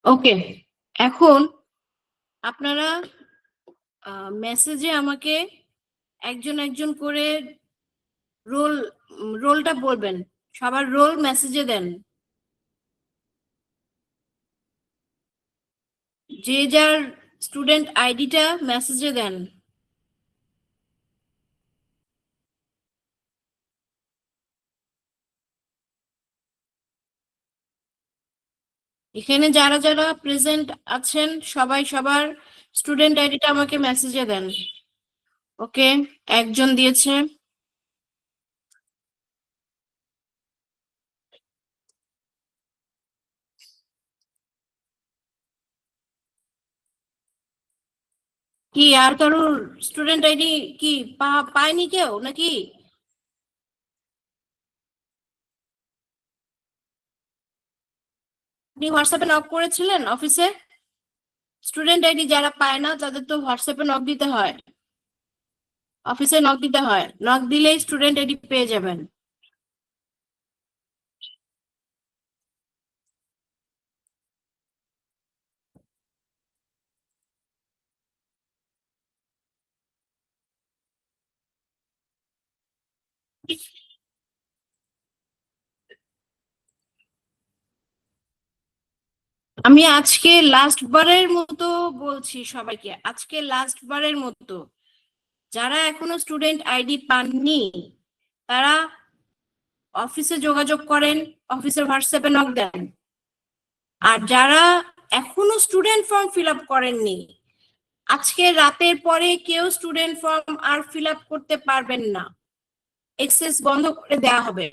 ওকে, এখন আপনারা মেসেজে আমাকে একজন একজন করে রোলটা বলবেন। সবার রোল মেসেজে দেন। যে যার স্টুডেন্ট আইডিটা মেসেজে দেন। এখানে যারা যারা প্রেজেন্ট আছেন সবাই সবার স্টুডেন্ট আইডিটা আমাকে মেসেজে দেন। ওকে, একজন দিয়েছে। কি আর কারোর স্টুডেন্ট আইডি কি পায়নি কেউ নাকি? আপনি হোয়াটসঅ্যাপে নক করেছিলেন অফিসে? স্টুডেন্ট আইডি যারা পায় না তাদের তো হোয়াটসঅ্যাপে নক দিতে হয়, অফিসে নক দিতে হয়, নক দিলেই স্টুডেন্ট আইডি পেয়ে যাবেন। আমি আজকে লাস্ট বারের মতো বলছি সবাইকে, আজকে লাস্ট বারের মতো, যারা এখনো স্টুডেন্ট আইডি পাননি তারা অফিসে যোগাযোগ করেন, অফিসের হোয়াটসঅ্যাপে নক দেন। আর যারা এখনো স্টুডেন্ট ফর্ম ফিল আপ করেননি, আজকে রাতের পরে কেউ স্টুডেন্ট ফর্ম আর ফিল আপ করতে পারবেন না, এক্সেস বন্ধ করে দেওয়া হবে।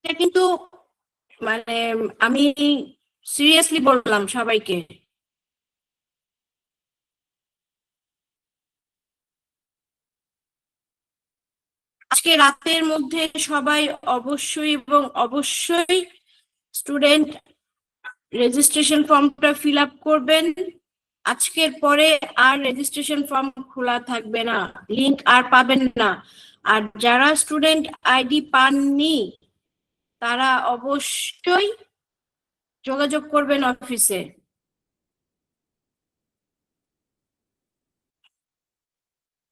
এটা কিন্তু মানে আমি সিরিয়াসলি বললাম সবাইকে। আজকে রাতের মধ্যে সবাই অবশ্যই এবং অবশ্যই স্টুডেন্ট রেজিস্ট্রেশন ফর্মটা ফিল আপ করবেন। আজকের পরে আর রেজিস্ট্রেশন ফর্ম খোলা থাকবে না, লিংক আর পাবেন না। আর যারা স্টুডেন্ট আইডি পাননি তারা অবশ্যই যোগাযোগ করবেন অফিসে।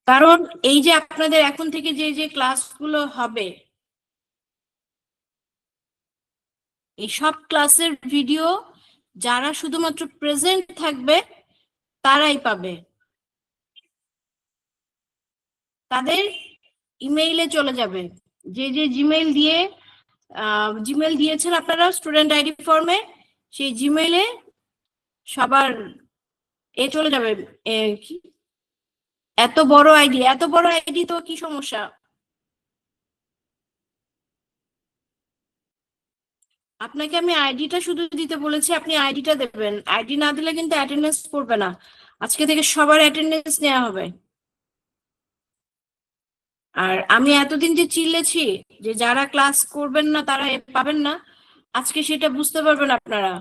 কারণ এই যে আপনাদের এখন থেকে যে যে ক্লাসগুলো হবে, এই সব ক্লাসের ভিডিও যারা শুধুমাত্র প্রেজেন্ট থাকবে তারাই পাবে। তাদের ইমেইলে চলে যাবে, যে যে জিমেইল দিয়েছেন আপনারা স্টুডেন্ট আইডি ফর্মে, সেই জিমেইলে সবার চলে যাবে। এত বড় আইডি তো কি সমস্যা? আপনাকে আমি আইডিটা শুধু দিতে বলেছি, আপনি আইডিটা দেবেন। আইডি না দিলে কিন্তু অ্যাটেন্ডেন্স পড়বে না। আজকে থেকে সবার অ্যাটেন্ডেন্স নেওয়া হবে। আর আমি এতদিন যে চিল্লেছি যে যারা ক্লাস করবেন না তারা পাবেন না, আজকে সেটা বুঝতে পারবেন আপনারা।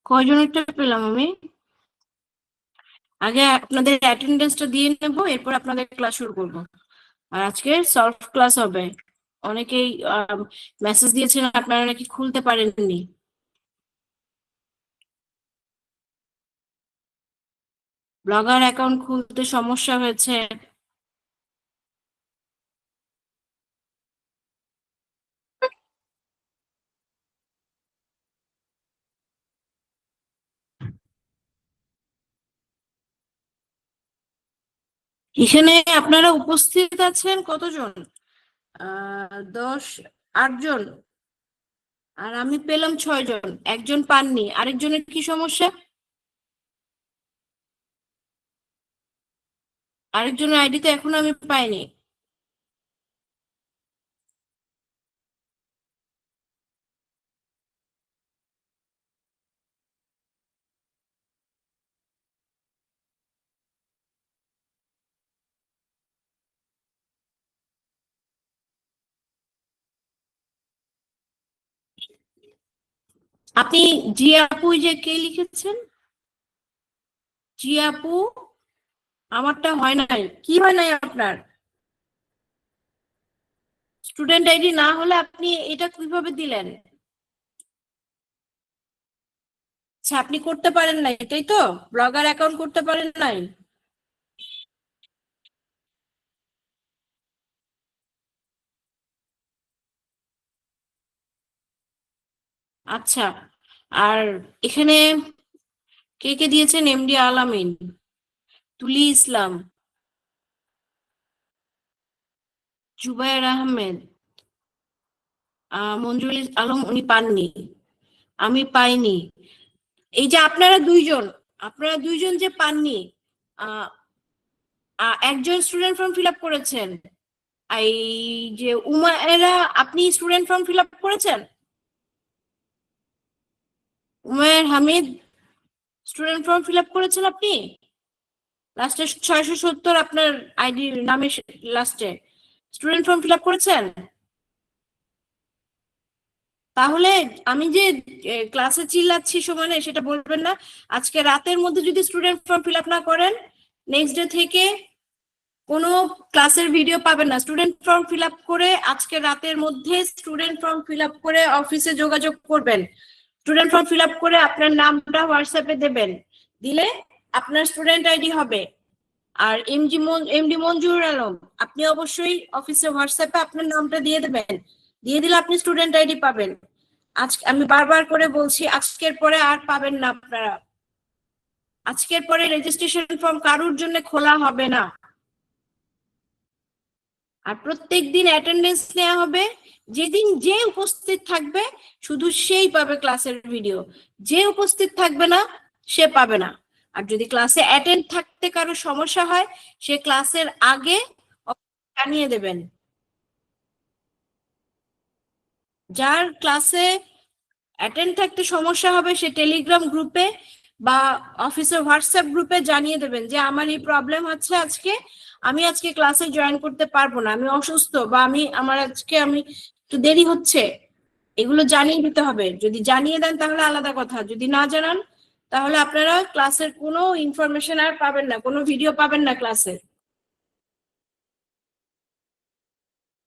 কয়জনেরটা পেলাম আমি? আগে আপনাদের অ্যাটেন্ডেন্সটা দিয়ে নেব, এরপর আপনাদের ক্লাস শুরু করব। আর আজকে সলভ ক্লাস হবে। অনেকেই মেসেজ দিয়েছেন আপনারা নাকি খুলতে পারেননি। ব্লগার অ্যাকাউন্ট খুলতে সমস্যা হয়েছে। এখানে আপনারা উপস্থিত আছেন কতজন? 10, 8 জন। আর আমি পেলাম 6 জন, একজন পাননি। আরেকজনের কি সমস্যা? আরেকজনের আইডি তো এখনো আমি পাইনি। আপনি জি আপু যে কে লিখেছেন? জি আপু, আমারটা হয় নাই। কি হয় নাই আপনার? স্টুডেন্ট আইডি না হলে আপনি এটা কিভাবে দিলেন? আচ্ছা, আপনি করতে পারেন নাই, তাই তো? ব্লগার অ্যাকাউন্ট করতে পারেন নাই? আচ্ছা, আর এখানে কে কে দিয়েছেন? এমডি আলামিন, তুলি ইসলাম, জুবায়ের আহমেদ, মঞ্জুল আলম, উনি পাননি, আমি পাইনি। এই যে আপনারা দুইজন যে পাননি, আহ, একজন স্টুডেন্ট ফর্ম ফিল আপ করেছেন। এই যে উমায়েরা, আপনি স্টুডেন্ট ফর্ম ফিল আপ করেছেন? Umair Hamid, student form fill up করেছেন আপনি? লাস্টে 670 আপনার আইডি নামে, লাস্টে স্টুডেন্ট ফর্ম ফিল আপ করেছেন? তাহলে আমি যে ক্লাসে চিল্লাচ্ছি সমানে, সেটা বলবেন না? আজকে রাতের মধ্যে যদি স্টুডেন্ট ফর্ম ফিল আপ না করেন, নেক্সট ডে থেকে কোনো ক্লাসের ভিডিও পাবেন না। স্টুডেন্ট ফর্ম ফিল আপ করে আজকে রাতের মধ্যে স্টুডেন্ট ফর্ম ফিল আপ করে অফিসে যোগাযোগ করবেন। স্টুডেন্ট ফর্ম ফিল আপ করে আপনার নামটা হোয়াটসঅ্যাপে দেবেন, দিলে আপনার স্টুডেন্ট আইডি হবে। আর এমডি মঞ্জুর আলম, আপনি অবশ্যই অফিসে হোয়াটসঅ্যাপে আপনার নামটা দিয়ে দেবেন, দিয়ে দিলে আপনি স্টুডেন্ট আইডি পাবেন। আজকে আমি বারবার করে বলছি, আজকের পরে আর পাবেন না আপনারা। আজকের পরে রেজিস্ট্রেশন ফর্ম কারোর জন্য খোলা হবে না। আর প্রত্যেক দিন অ্যাটেন্ডেন্স নেওয়া হবে। যেদিন যে উপস্থিত থাকবে শুধু সেই পাবে ক্লাসের ভিডিও, যে উপস্থিত থাকবে না সে পাবে না। আর যদি ক্লাসে অ্যাটেন্ড থাকতে কারো সমস্যা হয়, সে ক্লাসের আগে জানিয়ে দেবেন। যার ক্লাসে অ্যাটেন্ড থাকতে সমস্যা হবে সে টেলিগ্রাম গ্রুপে বা অফিসের হোয়াটসঅ্যাপ গ্রুপে জানিয়ে দেবেন যে আমার এই প্রবলেম হচ্ছে, আমি আজকে ক্লাসে জয়েন করতে পারবো না, আমি অসুস্থ, বা আমার আজকে একটু দেরি হচ্ছে। এগুলো জানিয়ে দিতে হবে। যদি জানিয়ে দেন তাহলে আলাদা কথা, যদি না জানান তাহলে আপনারা ক্লাসের কোনো ইনফরমেশন আর পাবেন না, কোনো ভিডিও পাবেন না ক্লাসে।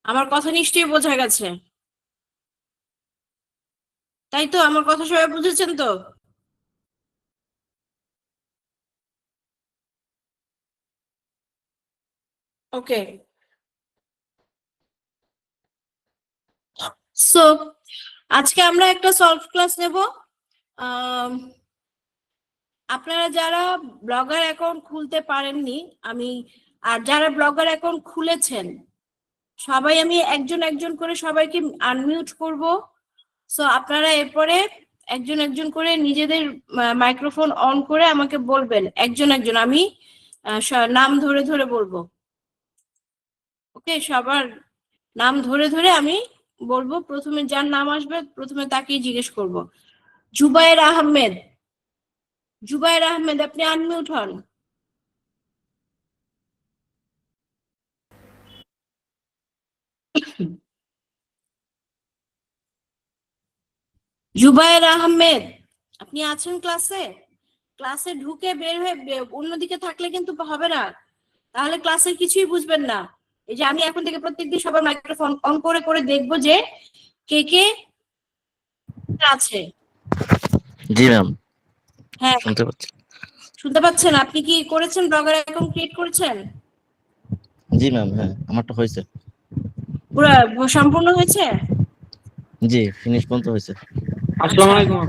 আমার কথা নিশ্চয়ই বোঝা গেছে, তাই তো? আমার কথা সবাই বুঝেছেন তো? ওকে, সো আজকে আমরা একটা সলভ ক্লাস নেব। আপনারা যারা ব্লগার অ্যাকাউন্ট খুলতে পারেননি, আমি আর যারা ব্লগার অ্যাকাউন্ট খুলেছেন সবাই, আমি একজন একজন করে সবাইকে আনমিউট করব। সো আপনারা এরপরে একজন একজন করে নিজেদের মাইক্রোফোন অন করে আমাকে বলবেন, একজন একজন। আমি নাম ধরে ধরে বলবো। ওকে, সবার নাম ধরে ধরে আমি বলবো, প্রথমে যার নাম আসবে প্রথমে তাকেই জিজ্ঞেস করব। জুবায়ের আহমেদ, জুবায়ের আহমেদ, আপনি আনমিউট হন। জুবায়ের আহমেদ, আপনি আছেন ক্লাসে? ক্লাসে ঢুকে বের হয়ে অন্যদিকে থাকলে কিন্তু হবে না, তাহলে ক্লাসের কিছুই বুঝবেন না। এই যে আমি এখন থেকে প্রত্যেকদিন সবার মাইক্রোফোন অন করে করে দেখবো যে কে কে আছে। জি ম্যাম, হ্যাঁ, শুনতে পাচ্ছি। শুনতে পাচ্ছেন? আপনি কি করেছেন? ব্লগার অ্যাকাউন্ট ক্রিয়েট করেছেন? জি ম্যাম, হ্যাঁ আমারটা হয়েছে। পুরো সম্পূর্ণ হয়েছে? জি, ফিনিশ পর্যন্ত হয়েছে। আসসালামু আলাইকুম।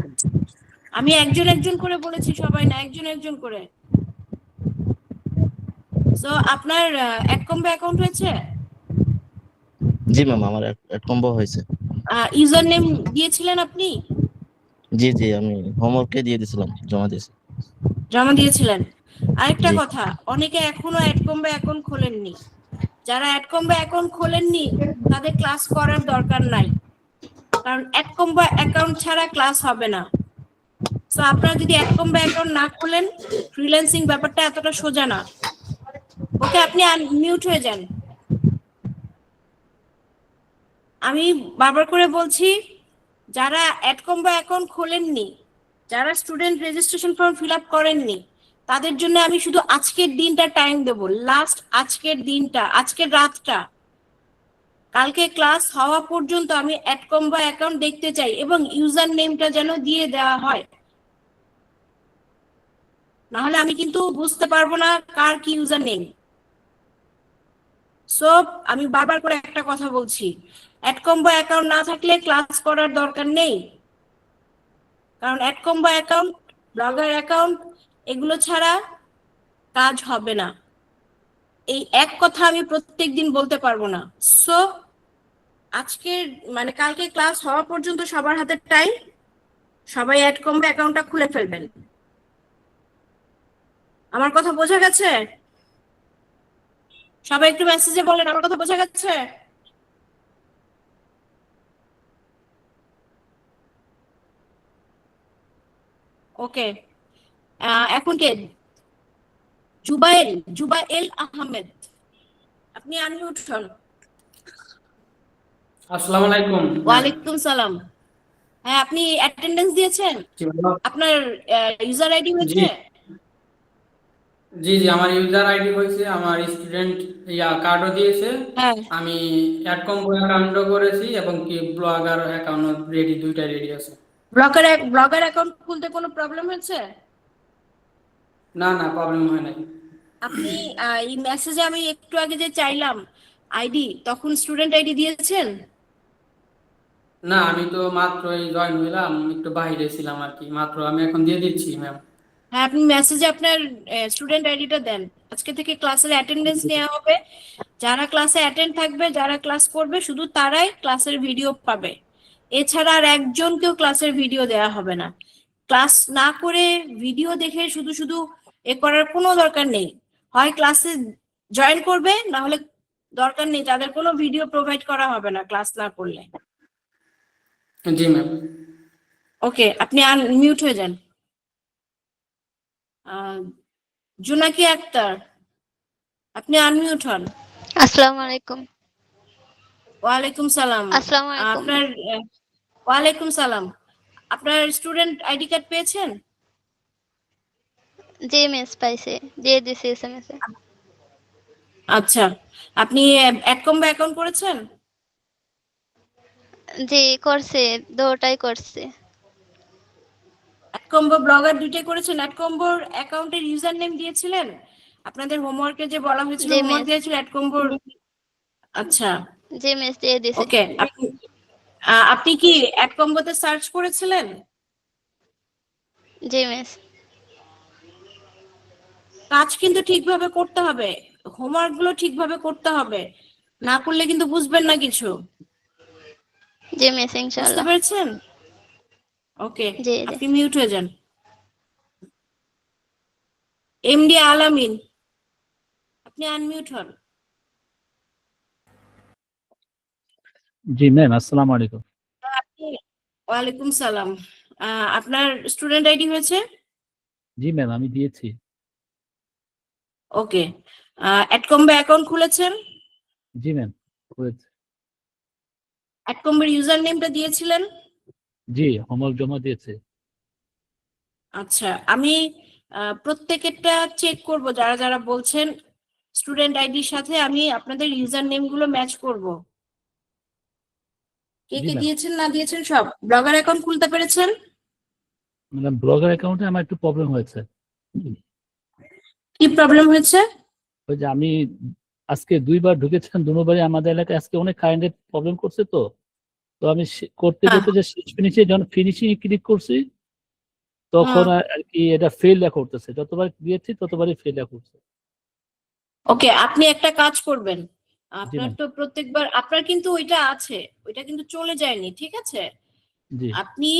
আমি একজন একজন করে বলেছি, সবাই না, একজন একজন করে। সো আপনার এক কম্বো অ্যাকাউন্ট হয়েছে? জি ম্যাম, আমার এক কম্বো হয়েছে। ইউজার নেম দিয়েছিলেন আপনি? জি জি, আমি হোমওয়ার্কে দিয়ে দিয়েছিলাম, জমা দিয়েছি। জমা দিয়েছিলেন। আরেকটা জি কথা, অনেকে এখনো অ্যাড কম্বো অ্যাকাউন্ট খোলেননি। যারা অ্যাড কম্বো অ্যাকাউন্ট খোলেননি তাদের ক্লাস করার দরকার নাই, কারণ অ্যাড কম্বো অ্যাকাউন্ট ছাড়া ক্লাস হবে না। সো আপনারা যদি অ্যাড কম্বো অ্যাকাউন্ট না খোলেন, ফ্রিল্যান্সিং ব্যাপারটা এতটা সোজা না। ওকে, আপনি মিউট হয়ে যান। আমি বারবার করে বলছি, যারা অ্যাড কম্বো অ্যাকাউন্ট খোলেননি, যারা student registration form fill up করেননি, তাদের জন্য আমি শুধু আজকের দিনটা টাইম দেবো, লাস্ট আজকের দিনটা, আজকের রাতটা। কালকে ক্লাস হওয়া পর্যন্ত আমি অ্যাড কম্বো অ্যাকাউন্ট দেখতে চাই এবং ইউজার নেমটা যেন দিয়ে দেওয়া হয়, নাহলে আমি কিন্তু বুঝতে পারবো না কার কি ইউজার নেম। সো আমি বারবার করে একটা কথা বলছি, অ্যাড কম্বো অ্যাকাউন্ট না থাকলে ক্লাস করার দরকার নেই, কারণ AdCombo account, blogger account, এগুলো ছাড়া কাজ হবে না। এই এক কথা আমি প্রত্যেকদিন বলতে পারবো না। সো আজকের মানে কালকে ক্লাস হওয়া পর্যন্ত সবার হাতে টাইম, সবাই অ্যাড কম্বো অ্যাকাউন্টটা খুলে ফেলবেন। আমার কথা বোঝা গেছে? সবাই একটু মেসেজে বলেন আমার কথা বোঝা গেছে। ওকে, এখন কে? জুবায়েল আহমেদ, আপনি আনমিউট হন। আসসালামু আলাইকুম। ওয়ালাইকুম সালাম। হ্যাঁ, আপনি অ্যাটেন্ডেন্স দিয়েছেন? আপনার ইউজার আইডি জি হয়েছে? জি জি আমার ইউজার আইডি হয়েছে, আমার স্টুডেন্ট কার্ডও দিয়েছে। হ্যাঁ। আমি অ্যাড কম্বো অ্যাকাউন্টও করেছি এবং কি ব্লগার অ্যাকাউন্ট রেডি, দুইটা রেডি আছে। ব্লগার অ্যাকাউন্ট খুলতে কোনো প্রবলেম হয়েছে? না না, প্রবলেম হয় নাই। আপনি এই মেসেজে আমি একটু আগে যে চাইলাম আইডি, তখন স্টুডেন্ট আইডি দিয়েছেন? না, আমি তো মাত্রই জয়েন হইলাম, একটু বাইরে ছিলাম আর কি, মাত্র আমি এখন দিয়ে দিচ্ছি ম্যাম। হ্যাঁ, আপনি মেসেজে আপনার স্টুডেন্ট আইডিটা দেন। আজকে থেকে ক্লাসের অ্যাটেন্ডেন্স নেওয়া হবে, যারা ক্লাসে অ্যাটেন্ড থাকবে, যারা ক্লাস করবে, শুধু তারাই ক্লাসের ভিডিও পাবে। এছাড়া আর একজনকেও ক্লাসের ভিডিও দেওয়া হবে না। ক্লাস না করে ভিডিও দেখে শুধু শুধু এ করার কোনো দরকার নেই। হয় ক্লাসে জয়েন করবে, না হলে দরকার নেই, তাদের কোনো ভিডিও প্রোভাইড করা হবে না ক্লাস না করলে। জি ম্যাম। ওকে, আপনি আনমিউট হয়ে যান। জোনাকি আক্তার, আপনি আনমিউট হন। আসসালামু আলাইকুম। ওয়ালাইকুম সালাম। আসসালামু আলাইকুম। আপনার ওয়ালাইকুম সালাম। আপনার স্টুডেন্ট আইডি কার্ড পেয়েছেন? জি মিস পাইছে, দিয়ে দিছি এসএমএস এ। আচ্ছা, আপনি অ্যাড কম্বো অ্যাকাউন্ট করেছেন? জি করছে, দুটাই করছে। অ্যাড কম্বো ব্লগার দুইটাই করেছেন? অ্যাড কম্বোর অ্যাকাউন্টের ইউজার নেম দিয়েছিলেন? আপনাদের হোমওয়ার্কে যে বলা হয়েছিল, জি হোমওয়ার্ক মিস। দিয়েছিল অ্যাড কম্বোর? আচ্ছা, জি মিস দিয়ে দিছি। ওকে। আপনি কি অ্যাড কম্বোতে সার্চ করেছিলেন? জি মিস। কাজ কিন্তু ঠিকভাবে করতে হবে, হোমওয়ার্ক গুলো ঠিকভাবে করতে হবে, না করলে কিন্তু বুঝবেন না কিছু। জি মিস বুঝতে ইনশাআল্লাহ। পেরেছেন? ওকে, জি জি। আপনি মিউট হয়ে যান। এমডি আলামিন, আপনি আনমিউট হন। জি ম্যাম, আসসালামু আলাইকুম। আপনি, ওয়ালাইকুম সালাম। আপনার স্টুডেন্ট আইডি হয়েছে? জি ম্যাম, আমি দিয়েছি। ওকে, অ্যাড কম্বো অ্যাকাউন্ট খুলেছেন? জি ম্যাম, করেছি। অ্যাড কম্বোর ইউজার নেমটা দিয়েছিলেন? জি, হোমওয়ার্ক জমা দিয়েছে। আচ্ছা, আমি প্রত্যেকেরটা চেক করব, যারা যারা বলছেন স্টুডেন্ট আইডির সাথে আমি আপনাদের ইউজার নেম গুলো ম্যাচ করব। কে জি কে ম্যাম। দিয়েছেন না দিয়েছেন সব। ব্লগার অ্যাকাউন্ট খুলতে পেরেছেন? ম্যাডাম, ব্লগার অ্যাকাউন্টে আমার একটু প্রবলেম হয়েছে। কি প্রবলেম হয়েছে? ওই যে আমি আজকে দুইবার ঢুকেছিলাম, দুবারই আমাদের এলাকায় আজকে অনেক কারেন্টের প্রবলেম করছে, তো তো আমি করতে হ্যাঁ। করতে যে ফিনিশে যখন ফিনিশিং ক্লিক করছি, তখন আর কি এটা ফেল করতেছে। যতবার দিয়েছি ততবারই ফেল করছে। ওকে, আপনি একটা কাজ করবেন, জি আপনার ম্যাম। তো প্রত্যেকবার আপনার কিন্তু ওইটা আছে, ওইটা কিন্তু চলে যায়নি, ঠিক আছে? জি আপনি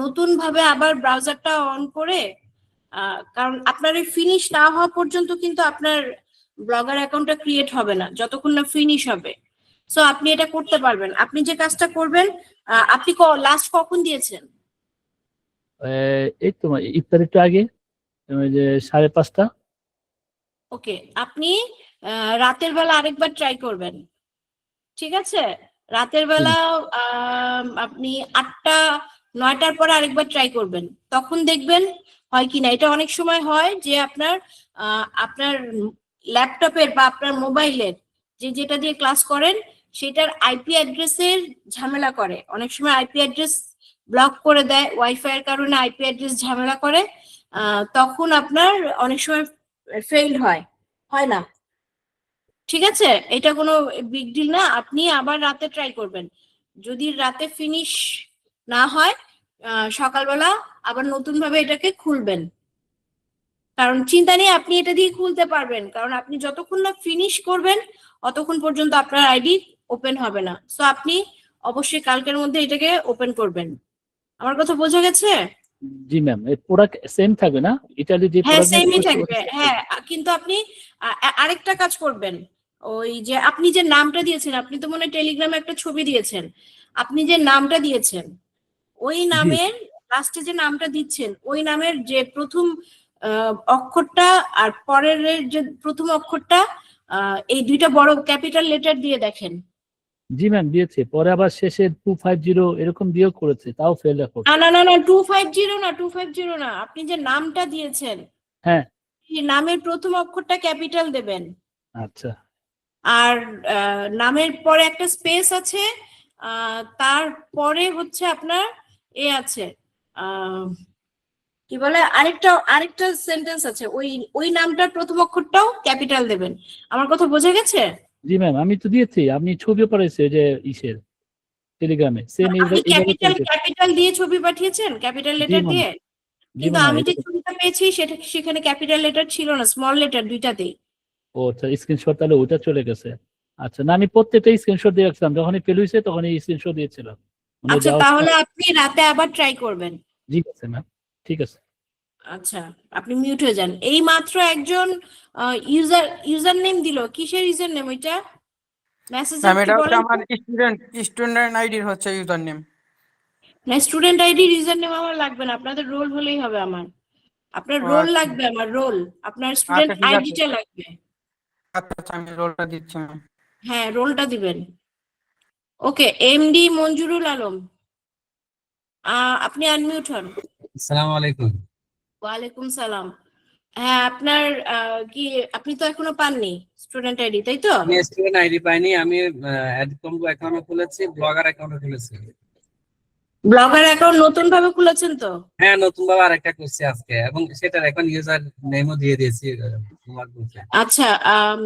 নতুন ভাবে আবার ব্রাউজারটা অন করে, কারণ আপনার এই ফিনিশ না হওয়া পর্যন্ত কিন্তু আপনার ব্লগার অ্যাকাউন্টটা ক্রিয়েট হবে না, যতক্ষণ না ফিনিশ হবে। সো আপনি এটা করতে পারবেন। আপনি যে কাজটা করবেন, আপনি লাস্ট কখন দিয়েছেন? এই তো ইফতার একটু আগে, ওই যে 5:30। ওকে, আপনি রাতের বেলা আরেকবার ট্রাই করবেন, ঠিক আছে? রাতের বেলা আপনি 8টা 9টার পরে আরেকবার ট্রাই করবেন, তখন দেখবেন হয় কিনা। এটা অনেক সময় হয় যে আপনার ল্যাপটপের বা আপনার মোবাইলের যেটা দিয়ে ক্লাস করেন সেটার আইপি অ্যাড্রেসের ঝামেলা করে। অনেক সময় আইপি অ্যাড্রেস ব্লক করে দেয়, ওয়াইফাই এর কারণে আইপি অ্যাড্রেস ঝামেলা করে, তখন আপনার অনেক সময় ফেইল হয় না। ঠিক আছে, এটা কোনো বিগ ডিল না, আপনি আবার রাতে ট্রাই করবেন। যদি রাতে ফিনিশ না হয় সকালবেলা আবার নতুন ভাবে এটাকে খুলবেন। কারণ চিন্তা নেই, আপনি এটা দিয়ে খুলতে পারবেন, কারণ আপনি যতক্ষণ না ফিনিশ করবেন অতক্ষণ পর্যন্ত আপনার আইডি ওপেন হবে না। সো আপনি অবশ্যই কালকের মধ্যে এটাকে ওপেন করবেন। আমার কথা বোঝা গেছে? জি ম্যাম, এই প্রোডাক্ট সেম থাকবে না? ইটালি যে হ্যাঁ, প্রোডাক্ট সেমই থাকবে। হ্যাঁ, কিন্তু আপনি আরেকটা কাজ করবেন। ওই যে আপনি যে নামটা দিয়েছেন, আপনি তো মনে হয় টেলিগ্রামে একটা ছবি দিয়েছেন, আপনি যে নামটা দিয়েছেন ওই জি নামের লাস্টে যে নামটা দিচ্ছেন ওই নামের যে প্রথম অক্ষরটা আর পরের যে প্রথম অক্ষরটা, এই দুইটা বড় ক্যাপিটাল লেটার দিয়ে দেখেন। জি ম্যাম দিয়েছে, পরে আবার শেষে 250 এরকম দিয়েও করেছে, তাও ফেল না করছে। না না না 250 না, 250 না, আপনি যে নামটা দিয়েছেন হ্যাঁ এই নামের প্রথম অক্ষরটা ক্যাপিটাল দেবেন। আচ্ছা আর নামের পরে একটা স্পেস আছে, তারপরে হচ্ছে আপনার আছে আহ, কি বলে, আরেকটা সেন্টেন্স আছে, ওই নামটার প্রথম অক্ষরটাও ক্যাপিটাল দেবেন। আমার কথা বোঝা গেছে? জি ম্যাম, আমি তো দিয়েছি, আপনি ছবিও পাঠাইছে যে ইসের টেলিগ্রামে, সেম আপনি এইভাবে ক্যাপিটাল করেছে। ক্যাপিটাল দিয়ে ছবি পাঠিয়েছেন, ক্যাপিটাল জি লেটার মনে দিয়ে, জি কিন্তু মনে হয় আমি যে এটা। ছবিটা পেয়েছি সেখানে ক্যাপিটাল লেটার ছিল না, স্মল লেটার দুইটাতেই। ও আচ্ছা, স্ক্রিনশট তাহলে ওটা চলে গেছে। আচ্ছা, না আমি প্রত্যেকটা স্ক্রিনশট দিয়ে রাখছিলাম, যখনই ফেল হয়েছে তখনই স্ক্রিনশট দিয়েছিলাম, মানে আচ্ছা, দেওয়ার তাহলে সময়। আপনি রাতে আবার ট্রাই করবেন। জি আছে ম্যাম, ঠিক আছে। আচ্ছা, আপনি মিউট হয়ে যান। এই মাত্র একজন ইউজার নেম দিল, কিসের ইউজার নেম ওইটা? মেসেজে ম্যাম একটু এটা হচ্ছে বলেন তো। আমার স্টুডেন্ট আইডির হচ্ছে ইউজার নেম। না, স্টুডেন্ট আইডির ইউজার নেম আমার লাগবে না, আপনাদের রোল হলেই হবে আমার। আপনার ও রোল আচ্ছা লাগবে, আমার রোল, আপনার স্টুডেন্ট আচ্ছা ঠিক আছে। আইডিটা লাগবে। আচ্ছা আচ্ছা, আমি রোলটা দিচ্ছি ম্যাম। হ্যাঁ, রোলটা দিবেন। ওকে, এমডি মঞ্জুরুল আলম, আপনি আনমিউট হন। আসসালামু আলাইকুম। ওয়ালাইকুম সালাম। হ্যাঁ, আপনার কি, আপনি তো এখনো পাননি স্টুডেন্ট আইডি, তাই তো? আমি স্টুডেন্ট আইডি পাইনি, আমি অ্যাডকম্বো অ্যাকাউন্ট খুলেছি, ব্লগার অ্যাকাউন্ট খুলেছি। ব্লগার অ্যাকাউন্ট নতুন ভাবে খুলেছেন তো? হ্যাঁ, নতুন ভাবে আরেকটা করছি আজকে, এবং সেটার এখন ইউজার নেমও দিয়ে দিয়েছি তোমার গ্রুপে। আচ্ছা, আহ,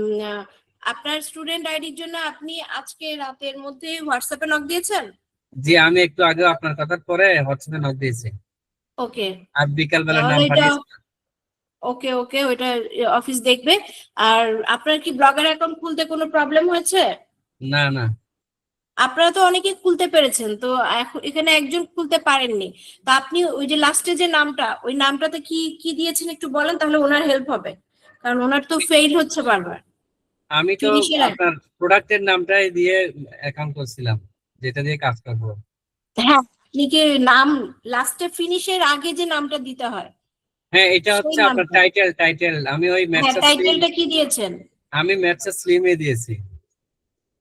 আপনার স্টুডেন্ট আইডির জন্য আপনি আজকে রাতের মধ্যে হোয়াটসঅ্যাপে নক দিয়েছেন? জি, আমি একটু আগে আপনার কথার পরে হোয়াটসঅ্যাপে নক দিয়েছি, ওকে, আর বিকাল বেলা তাহলে নাম এটা পাঠিয়েছি। ওকে ওকে, ওইটা অফিস দেখবে। আর আপনার কি ব্লগার অ্যাকাউন্ট খুলতে কোনো প্রবলেম হয়েছে? না না, আপনারা তো অনেকে খুলতে পেরেছেন, তো এখানে একজন খুলতে পারেননি। তো আপনি ওই যে লাস্টে যে নামটা, ওই নামটাতে কি কি দিয়েছেন একটু বলেন, তাহলে ওনার হেল্প হবে, কারণ ওনার তো ফেইল হচ্ছে বারবার আমি তো ফিনিশের আগে। আপনার প্রোডাক্টের নামটাই দিয়ে অ্যাকাউন্ট করছিলাম, যেটা দিয়ে কাজ করবো। হ্যাঁ, আপনি কি নাম লাস্টে ফিনিশের আগে যে নামটা দিতে হয় হ্যাঁ, এটা সেই হচ্ছে আপনার নামটা। টাইটেল আমি ওই হ্যাঁ, ম্যাথস স্লিম, টাইটেলটা কি দিয়েছেন? আমি ম্যাথস স্লিমে দিয়েছি,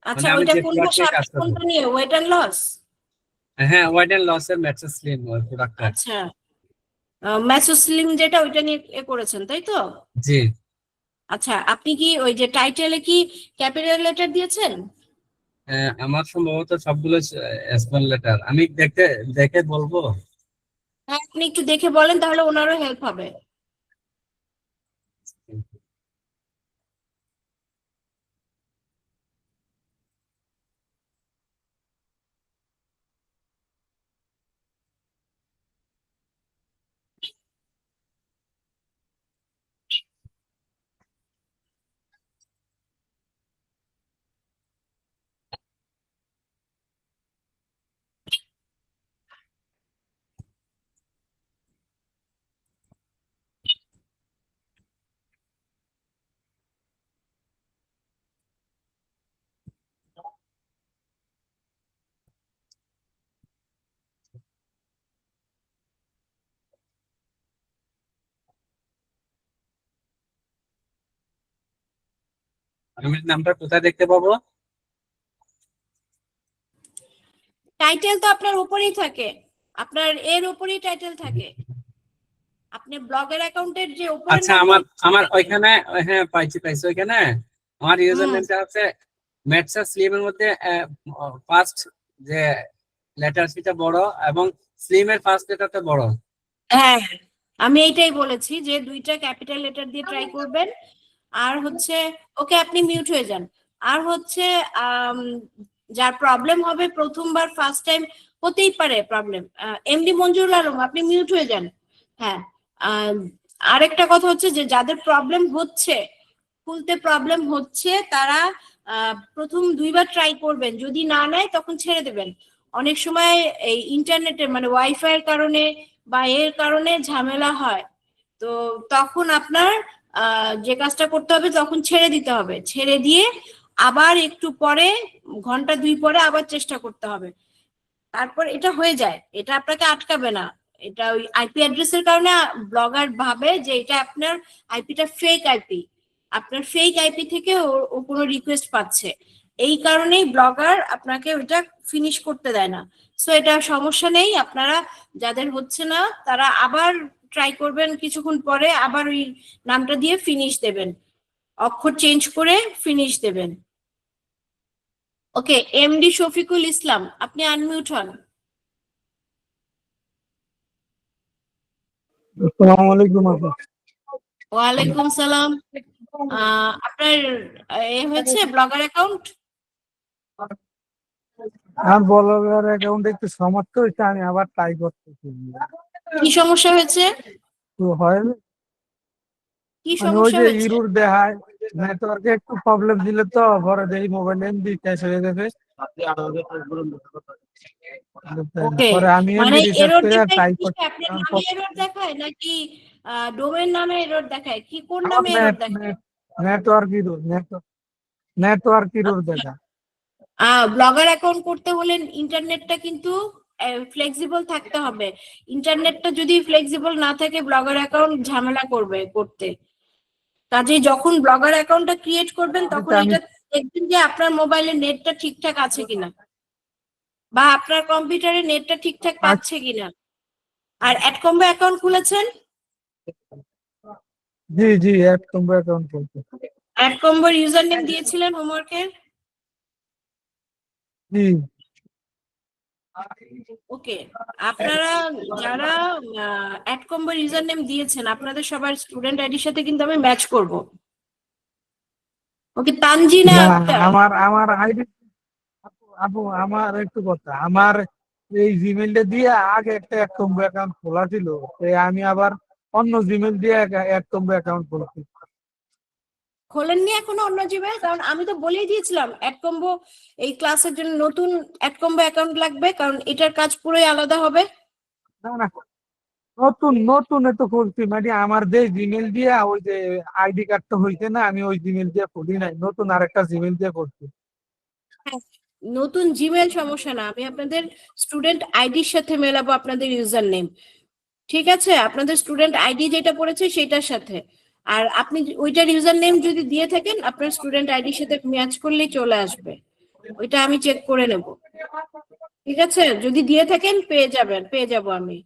আচ্ছা, মানে আমি ওইটা যে কোনটা প্রোডাক্ট নিয়ে কাজ করবো। কোনটা নিয়ে, ওয়েট অ্যান্ড লস? হ্যাঁ, ওয়াইড এন্ড লসের ম্যাট্রেস স্লিম ওই প্রোডাক্টটা। আচ্ছা, ম্যাসোস্লিম যেটা, ওইটা নিয়ে করেছেন তাই তো? জি, আচ্ছা, আপনি কি ওই যে টাইটেলে কি ক্যাপিটাল লেটার দিয়েছেন? আমার সম্ভবত সবগুলো স্মল লেটার, আমি দেখে দেখে বলবো। হ্যাঁ, আপনি একটু দেখে বলেন, তাহলে ওনারও হেল্প হবে। আমি নামটা কোথায় দেখতে পাবো? টাইটেল তো আপনার উপরেই থাকে, আপনার এর উপরেই টাইটেল থাকে। আপনি ব্লগের অ্যাকাউন্টের যে উপরে আচ্ছা, আমার ওইখানে, হ্যাঁ পাইছি ওইখানে আমার ইউজার নেমটা হচ্ছে ম্যাটসা স্লিমের মধ্যে ফার্স্ট যে লেটার সেটা বড় এবং স্লিমের ফার্স্ট লেটারটা বড়। হ্যাঁ, আমি এইটাই বলেছি যে দুইটা ক্যাপিটাল লেটার দিয়ে ট্রাই করবেন। আর হচ্ছে ওকে, আপনি মিউট হয়ে যান। আর হচ্ছে যার প্রবলেম হবে প্রথমবার, ফার্স্ট টাইম হতেই পারে প্রবলেম, এমডি মঞ্জুরুল আলম আপনি মিউট হয়ে যান। হ্যাঁ, আরেকটা কথা হচ্ছে যে যাদের প্রবলেম হচ্ছে, খুলতে প্রবলেম হচ্ছে, তারা প্রথম 2বার ট্রাই করবেন, যদি না নেয় তখন ছেড়ে দেবেন। অনেক সময় এই ইন্টারনেটের মানে ওয়াইফাই এর কারণে বা এর কারণে ঝামেলা হয়, তো তখন আপনার যে কাজটা করতে হবে তখন ছেড়ে দিতে হবে, ছেড়ে দিয়ে আবার একটু পরে, ঘন্টা 2 পরে আবার চেষ্টা করতে হবে। তারপর এটা হয়ে যায়, এটা আপনাকে আটকাবে না। এটা ওই আইপি অ্যাড্রেসের কারণে ব্লগার ভাবে যে এটা আপনার আইপিটা ফেক আইপি, আপনার ফেক আইপি থেকে ও কোনো রিকোয়েস্ট পাচ্ছে, এই কারণেই ব্লগার আপনাকে ওইটা ফিনিশ করতে দেয় না। সো এটা সমস্যা নেই, আপনারা যাদের হচ্ছে না তারা আবার ট্রাই করবেন, কিছুক্ষণ পরে আবার ওই নামটা দিয়ে ফিনিশ দেবেন, অক্ষর চেঞ্জ করে ফিনিশ দেবেন। ওকে, এমডি শফিকুল ইসলাম আপনি আনমিউট হন। আসসালামু আলাইকুম আপু। ওয়ালাইকুম সালাম। আপনার হয়েছে ব্লগার অ্যাকাউন্ট? আমার ব্লগার অ্যাকাউন্টে একটু সমস্যা হয়েছে, আমি আবার ট্রাই করতেছি। কি সমস্যা হয়েছে? তো হয় কি মানে ওই সমস্যা যে হয়েছে? ইরর দেখায়, নেটওয়ার্কে একটু প্রবলেম দিল, তো পরে দেখি মোবাইল এমবি শেষ হয়ে গেছে। ওকে, পরে আমি মানে এমবি রিচার্জ এরর করে দেখায় ট্রাই কি, করছি। আপনার নামে এরর দেখায় নাকি ডোমেইন নামে এরর দেখায়, কি কোন নামে এরর দেখায়? নেটওয়ার্ক ইরর দেখা। ব্লগার অ্যাকাউন্ট করতে হলে ইন্টারনেটটা কিন্তু ফ্লেক্সিবল থাকতে হবে। ইন্টারনেটটা যদি ফ্লেক্সিবল না থাকে ব্লগার অ্যাকাউন্ট ঝামেলা করবে করতে। কাজেই যখন ব্লগার অ্যাকাউন্টটা ক্রিয়েট করবেন তখন আমি এটা দেখবেন যে আপনার মোবাইলে নেটটা ঠিকঠাক আছে কিনা, বা আপনার কম্পিউটারে নেটটা ঠিকঠাক পাচ্ছে কিনা। আর অ্যাডকম্বো অ্যাকাউন্ট খুলেছেন? জি জি অ্যাড কম্বো অ্যাকাউন্ট করতে। অ্যাডকম্বোর ইউজার নেম দিয়েছিলেন হোমওয়ার্কের? জি ওকে, আপনারা যারা অ্যাডকম্বোর ইউজার নেম দিয়েছেন আপনাদের সবার স্টুডেন্ট আইডির সাথে কিন্তু আমি ম্যাচ করব। ওকে, তানজিনা না, আক্তার। আমার আইডি আপু, আমার একটু কথা, আমার এই জিমেইলটা দিয়ে আগে একটা এক কম্বো অ্যাকাউন্ট খোলা ছিল, আমি আবার অন্য জিমেইল দিয়ে এক কম্বো অ্যাকাউন্ট খুলছি। খোলেননি এখনো অন্য জিমেল? কারণ আমি তো বলেই দিয়েছিলাম অ্যাডকম্বো এই ক্লাসের জন্য নতুন অ্যাডকম্বো অ্যাকাউন্ট লাগবে, কারণ এটার কাজ পুরোই আলাদা হবে। না না, নতুন নতুন তো খুলছি, মানে আমার যে জিমেইল দিয়ে ওই যে আইডি কার্ডটা হইছে না, আমি ওই জিমেইল দিয়ে খুলি নাই, নতুন আরেকটা জিমেইল দিয়ে করছি। নতুন জিমেল সমস্যা না, আমি আপনাদের স্টুডেন্ট আইডির সাথে মেলাবো আপনাদের ইউজার নেম, ঠিক আছে? আপনাদের স্টুডেন্ট আইডি যেটা পড়েছে সেটার সাথে। আর আপনি ওইটার ইউজার নেম যদি দিয়ে থাকেন আপনার স্টুডেন্ট আইডির সাথে ম্যাচ করলেই চলে আসবে, ওইটা আমি চেক করে নেব, ঠিক আছে? যদি দিয়ে থাকেন পেয়ে যাব আমি।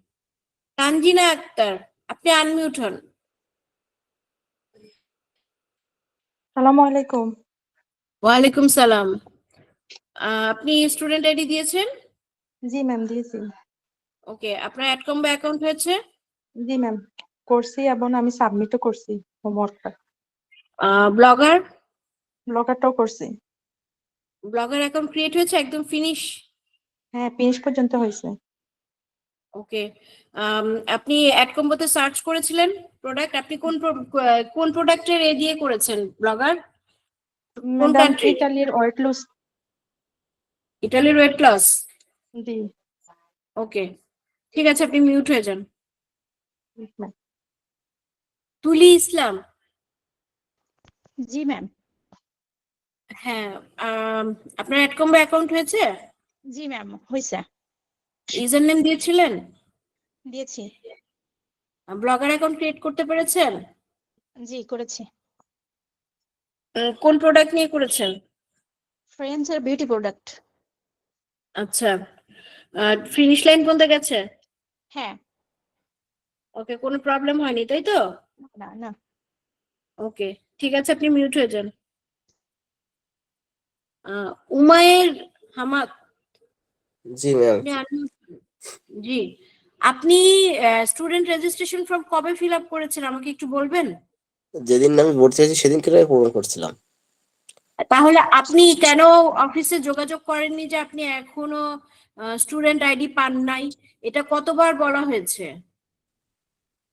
তানজিনা আক্তার আপনি আনমিউট হন। সালামু আলাইকুম। ওয়ালাইকুম সালাম। আপনি স্টুডেন্ট আইডি দিয়েছেন? জি ম্যাম দিয়েছি। ওকে, আপনার অ্যাডকম্বো অ্যাকাউন্ট হয়েছে? জি ম্যাম করছি, এবং আমি সাবমিটও করছি হোমওয়ার্কটা। ব্লগার ব্লগারটাও করছি। ব্লগার অ্যাকাউন্ট ক্রিয়েট হয়েছে একদম ফিনিশ? হ্যাঁ, ফিনিশ পর্যন্ত হয়েছে। ওকে, আপনি অ্যাডকম্বোতে সার্চ করেছিলেন প্রোডাক্ট, আপনি কোন প্রোডাক্টের এ দিয়ে করেছেন ব্লগার? কোন ম্যাডাম কান্ট্রি? ইটালির ওয়েট লুজ। ইটালির ওয়েট লস? জি ওকে, ঠিক আছে, আপনি মিউট হয়ে যান। ম্যাম। তুলি ইসলাম। জি ম্যাম। হ্যাঁ, আপনার অ্যাডকম্বো অ্যাকাউন্ট হয়েছে? জি ম্যাম হয়েছে। ইউজার নেম দিয়েছিলেন? দিয়েছি। ব্লগার অ্যাকাউন্ট ক্রিয়েট করতে পেরেছেন? জি করেছি। কোন প্রোডাক্ট নিয়ে করেছেন? ফ্রেন্ডস এর বিউটি প্রোডাক্ট। আচ্ছা, ফিনিশ লাইন পর্যন্ত গেছে? হ্যাঁ। ওকে, কোনো প্রবলেম হয়নি তাই তো? না না। ওকে, ঠিক আছে, আপনি মিউট হয়ে যান। উমায়ের হামাদ, জি ম্যাম। আপনি জি, আপনি স্টুডেন্ট রেজিস্ট্রেশন ফর্ম কবে ফিল আপ করেছেন আমাকে একটু বলবেন? যেদিন আমি ভর্তি হয়েছি সেদিনকে পূরণ করছিলাম। তাহলে আপনি কেন অফিসে যোগাযোগ করেননি যে আপনি এখনো স্টুডেন্ট আইডি পান নাই? এটা কতবার বলা হয়েছে?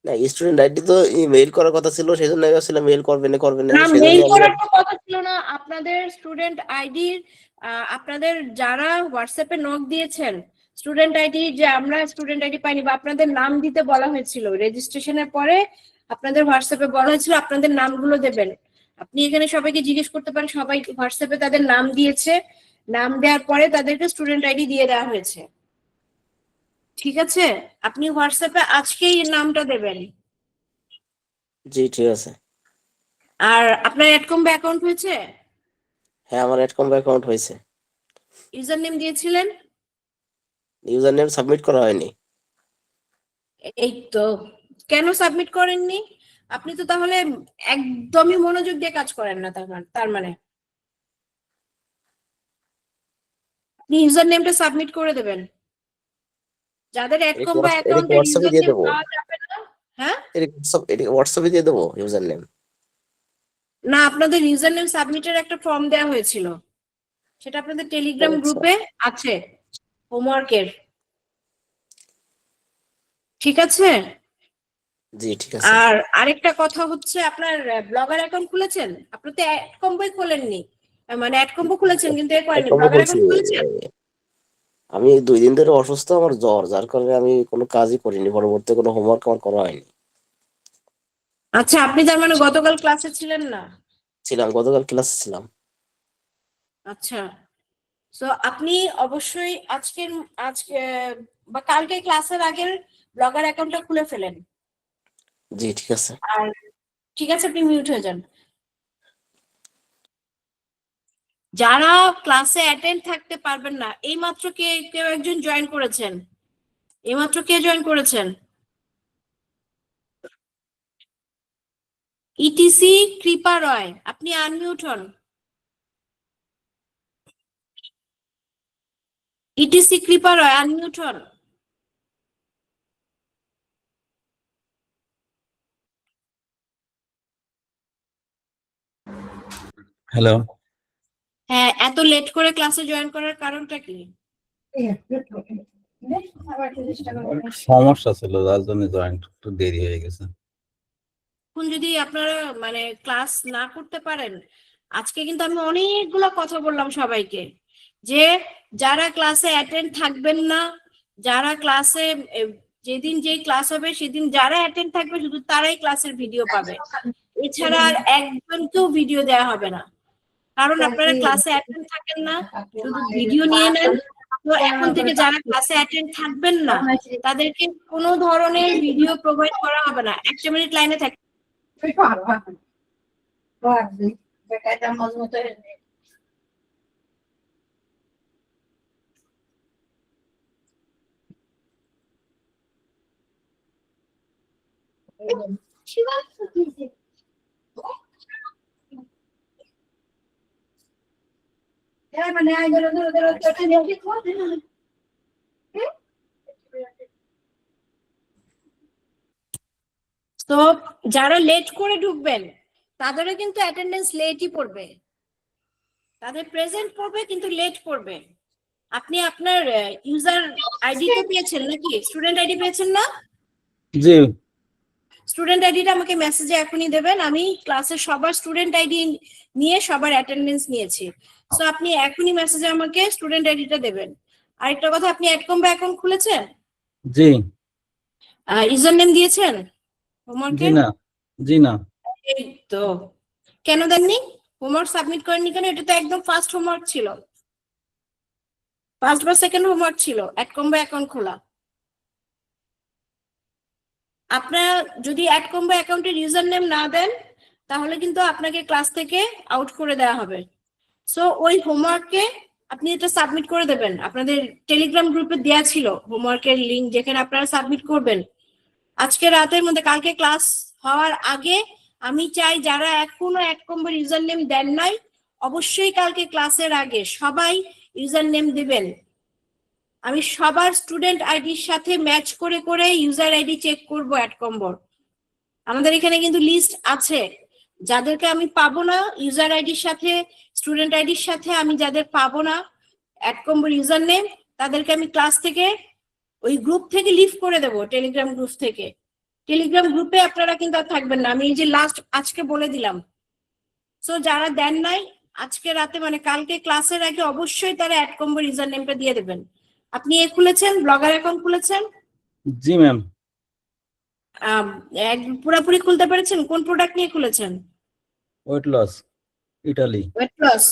না, স্টুডেন্ট আইডি তো মেইল করার কথা ছিল, সেই জন্য আমি ভাবছিলাম মেইল করবেন না না, সেই মেইল জন্য করার তো কথা ছিল না। আপনাদের স্টুডেন্ট আইডির আপনাদের যারা হোয়াটসঅ্যাপে নক দিয়েছেন স্টুডেন্ট আইডি, যে আমরা স্টুডেন্ট আইডি পাইনি বা আপনাদের নাম দিতে বলা হয়েছিল রেজিস্ট্রেশনের পরে, আপনাদের হোয়াটসঅ্যাপে বলা হয়েছিল আপনাদের নামগুলো দেবেন। আপনি এখানে সবাইকে জিজ্ঞেস করতে পারেন, সবাই হোয়াটসঅ্যাপে তাদের নাম দিয়েছে, নাম দেওয়ার পরে তাদেরকে স্টুডেন্ট আইডি দিয়ে দেওয়া হয়েছে। ঠিক আছে, আপনি হোয়াটসঅ্যাপে আজকেই নামটা দেবেন। জি ঠিক আছে। আর আপনার অ্যাডকম্বে অ্যাকাউন্ট হয়েছে? হ্যাঁ, আমার অ্যাডকম্বে অ্যাকাউন্ট হয়েছে। ইউজার নেম দিয়েছিলেন? ইউজার নেম সাবমিট করা হয়নি। এই তো, কেন সাবমিট করেননি? আপনি তো তাহলে একদমই মনোযোগ দিয়ে কাজ করেন না, তার মানে আপনি ইউজার নেমটা সাবমিট করে দেবেন। যাদের অ্যাডকম বা অ্যাকাউন্টের হোয়াটসঅ্যাপে ইউজার দিয়ে নেম দেবো? পাওয়া যাবে না, হ্যাঁ এটা হোয়াটসঅ্যাপে দিয়ে দেবো ইউজার নেম? না, আপনাদের ইউজার নেম সাবমিটের একটা ফর্ম দেওয়া হয়েছিল, সেটা আপনাদের টেলিগ্রাম আচ্ছা। গ্রুপে আছে হোমওয়ার্কের। ঠিক আছে? জি ঠিক আছে। আর আরেকটা কথা হচ্ছে, আপনার ব্লগার অ্যাকাউন্ট খুলেছেন? আপনি তো অ্যাডকম্বই খোলেননি, মানে অ্যাডকম্বো খুলেছেন কিন্তু এ করেননি, অ্যাডকম্বে ব্লগার বলছি, অ্যাকাউন্ট খুলেছেন? আমি 2 দিন ধরে অসুস্থ, আমার জ্বর, যার কারণে আমি কোনো কাজই করিনি, পরবর্তী কোনো হোমওয়ার্ক আমার করা হয়নি। আচ্ছা, আপনি তার মানে গতকাল ক্লাসে ছিলেন না? ছিলাম, গতকাল ক্লাসে ছিলাম। আচ্ছা, তো আপনি অবশ্যই আজকে বা কালকে ক্লাসের আগের ব্লগার অ্যাকাউন্টটা খুলে ফেলেন। জি ঠিক আছে। আর ঠিক আছে, আপনি মিউট হয়ে যান। যারা ক্লাসে অ্যাটেন্ড থাকতে পারবেন না, এইমাত্র কেউ একজন জয়েন করেছেন, এইমাত্র কে জয়েন করেছেন? ইটিসি কৃপা রয়, আপনি আনমিউট হন। ইটিসি কৃপা রয়, আনমিউট হন। হ্যালো। হ্যাঁ, এত লেট করে ক্লাসে জয়েন করার কারণটা কি? সমস্যা ছিল, যার জন্য জয়েন একটু দেরি হয়ে গেছে। এখন যদি আপনারা মানে ক্লাস না করতে পারেন, আজকে কিন্তু আমি অনেকগুলো কথা বললাম সবাইকে, যে যারা ক্লাসে অ্যাটেন্ড থাকবেন না, যারা ক্লাসে যেদিন যে ক্লাস হবে সেদিন যারা অ্যাটেন্ড থাকবে শুধু তারাই ক্লাসের ভিডিও পাবে, এছাড়া আর একজনকেও ভিডিও দেওয়া হবে না। কারণ আপনারা ক্লাসে অ্যাটেন্ড থাকেন না, শুধু ভিডিও নিয়ে নেন। তো এখন থেকে যারা ক্লাসে অ্যাটেন্ড থাকবেন না তাদেরকে কোনো ধরনের ভিডিও প্রোভাইড করা হবে না। 1 মিনিট লাইনে থাকবেন। তো যারা লেট করে ঢুকবেন তাদেরও কিন্তু অ্যাটেন্ডেন্স লেটই পড়বে, তাদের প্রেজেন্ট পড়বে কিন্তু লেট পড়বে। আপনি আপনার ইউজার আইডি তো পেয়েছেন নাকি? স্টুডেন্ট আইডি পেয়েছেন না? জি। স্টুডেন্ট আইডিটা আমাকে মেসেজে এখনই দেবেন। আমি ক্লাসের সবার স্টুডেন্ট আইডি নিয়ে সবার অ্যাটেন্ডেন্স নিয়েছি, সো আপনি এখনই মেসেজে আমাকে স্টুডেন্ট আইডিটা দেবেন। আরেকটা কথা, আপনি অ্যাডকম্বে অ্যাকাউন্ট খুলেছেন? জি। ইউজার নেম দিয়েছেন জি হোমওয়ার্কে? না। জি না। এই তো, কেন দেননি? হোমওয়ার্ক সাবমিট করেননি কেন? এটা তো একদম ফার্স্ট হোমওয়ার্ক ছিল, ফার্স্ট বা সেকেন্ড হোমওয়ার্ক ছিল অ্যাডকম্বে অ্যাকাউন্ট খোলা। আপনার যদি অ্যাডকম্বে অ্যাকাউন্টের ইউজার নেম না দেন তাহলে কিন্তু আপনাকে ক্লাস থেকে আউট করে দেওয়া হবে। সো ওই হোমওয়ার্কে আপনি এটা সাবমিট করে দেবেন। আপনাদের টেলিগ্রাম গ্রুপে দেয়া ছিল হোমওয়ার্কের লিংক, যেখানে আপনারা সাবমিট করবেন আজকে রাতের মধ্যে। কালকে ক্লাস হওয়ার আগে আমি চাই যারা এখনো এক নম্বর ইউজার নেম দেন নাই, অবশ্যই কালকে ক্লাসের আগে সবাই ইউজার নেম দিবেন। আমি সবার স্টুডেন্ট আইডির সাথে ম্যাচ করে করে ইউজার আইডি চেক করবো অ্যাড কম্বোর। আমাদের এখানে কিন্তু লিস্ট আছে, যাদেরকে আমি পাবো না ইউজার আইডির সাথে, স্টুডেন্ট আইডির সাথে, আমি যাদের পাবো না অ্যাড কম্বোর ইউজার নেম, তাদেরকে আমি ক্লাস থেকে ওই গ্রুপ থেকে লিভ করে দেবো, টেলিগ্রাম গ্রুপ থেকে। টেলিগ্রাম গ্রুপে আপনারা কিন্তু আর থাকবেন না, আমি এই যে লাস্ট আজকে বলে দিলাম। সো যারা দেন নাই আজকে রাতে মানে কালকে ক্লাসের আগে অবশ্যই তারা অ্যাড কম্বোর ইউজার নেমটা দিয়ে দেবেন। আপনি খুলেছেন, ব্লগার অ্যাকাউন্ট খুলেছেন? জি ম্যাম। পুরোপুরি খুলতে পেরেছেন? কোন প্রোডাক্ট নিয়ে খুলেছেন? Weight loss, Italy. Weight loss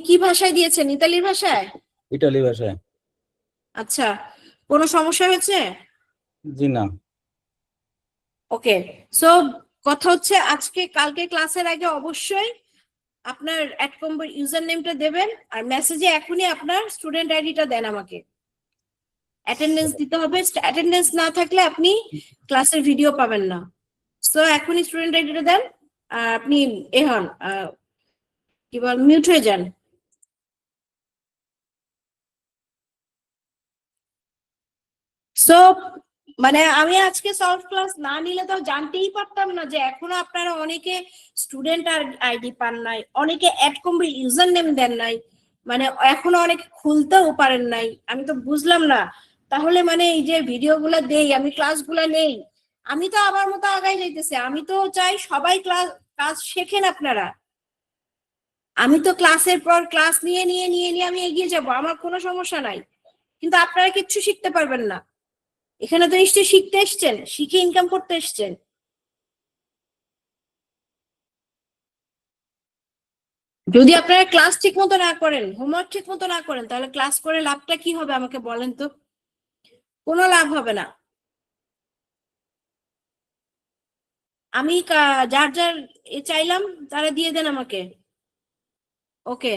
কি ভাষায় দিয়েছেন? ইতালির ভাষায়? ইটালি ভাষায়। আচ্ছা, কোনো সমস্যা হয়েছে? জি না। ওকে, সো কথা হচ্ছে আজকে কালকে ক্লাসের আগে অবশ্যই আপনার অ্যাড কম্বোর ইউজার নেমটা দেবেন, আর মেসেজে এখনই আপনার স্টুডেন্ট আইডিটা দেন আমাকে। অ্যাটেন্ডেন্স দিতে হবে, অ্যাটেন্ডেন্স না থাকলে আপনি ক্লাসের ভিডিও পাবেন না। সো এখনই স্টুডেন্ট আইডিটা দেন, আর আপনি হন কি বল, মিউট হয়ে যান। সো মানে আমি আজকে সলভ ক্লাস না নিলে তো জানতেই পারতাম না যে এখনো আপনারা অনেকে স্টুডেন্ট আর আইডি পান নাই, অনেকে অ্যাড কম্বোর ইউজার নেম দেন নাই, মানে এখনো অনেকে খুলতেও পারেন নাই। আমি তো বুঝলাম না তাহলে, মানে এই যে ভিডিও গুলা দেই, আমি ক্লাসগুলা নেই, আমি তো আমার মতো আগাই যাইতেছে। আমি তো চাই সবাই কাজ শেখেন আপনারা। আমি তো ক্লাসের পর ক্লাস নিয়ে নিয়ে নিয়ে নিয়ে আমি এগিয়ে যাব, আমার কোনো সমস্যা নাই, কিন্তু আপনারা কিচ্ছু শিখতে পারবেন না। এখানে তো নিশ্চয়ই শিখতে এসছেন, শিখে ইনকাম করতে এসছেন। যদি আপনারা ক্লাস ঠিক মতো না করেন, হোমওয়ার্ক ঠিক মতো না করেন, তাহলে ক্লাস করে লাভটা কি হবে আমাকে বলেন তো? কোনো লাভ হবে না। আমি যার যার চাইলাম তারা দিয়ে দেন আমাকে। ওকে,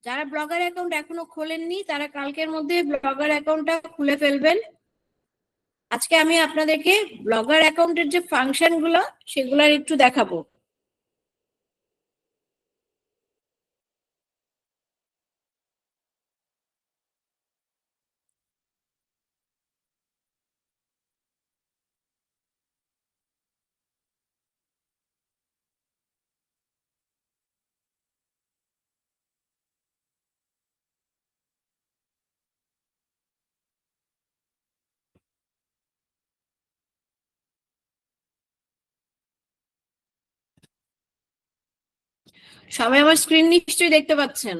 যারা ব্লগার অ্যাকাউন্ট এখনো খোলেননি তারা কালকের মধ্যে ব্লগার অ্যাকাউন্টটা খুলে ফেলবেন। আজকে আমি আপনাদেরকে ব্লগার অ্যাকাউন্টের যে ফাংশন গুলো সেগুলোর একটু দেখাবো। সবাই আমার স্ক্রিন নিশ্চয়ই দেখতে পাচ্ছেন।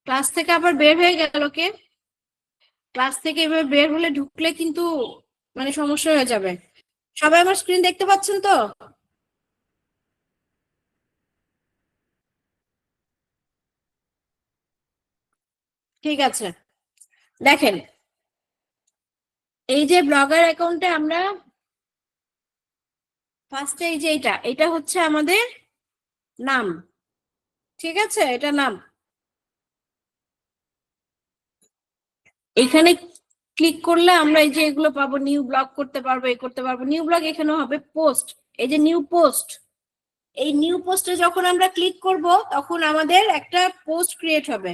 ক্লাস থেকে আবার বের হয়ে গেল কে? ক্লাস থেকে এভাবে বের হলে ঢুকলে কিন্তু মানে সমস্যা হয়ে যাবে। সবাই আমার স্ক্রিন দেখতে পাচ্ছেন তো? ঠিক আছে, দেখেন এই যে ব্লগার অ্যাকাউন্টে আমরা ফার্স্টে এই যে এটা হচ্ছে আমাদের নাম, ঠিক আছে? এটা নাম। এখানে ক্লিক করলে আমরা এই যে এগুলো পাবো, নিউ ব্লগ করতে পারবো, এ করতে পারবো। নিউ ব্লগ এখানে হবে পোস্ট, এই যে নিউ পোস্ট, এই নিউ পোস্টে যখন আমরা ক্লিক করব তখন আমাদের একটা পোস্ট ক্রিয়েট হবে।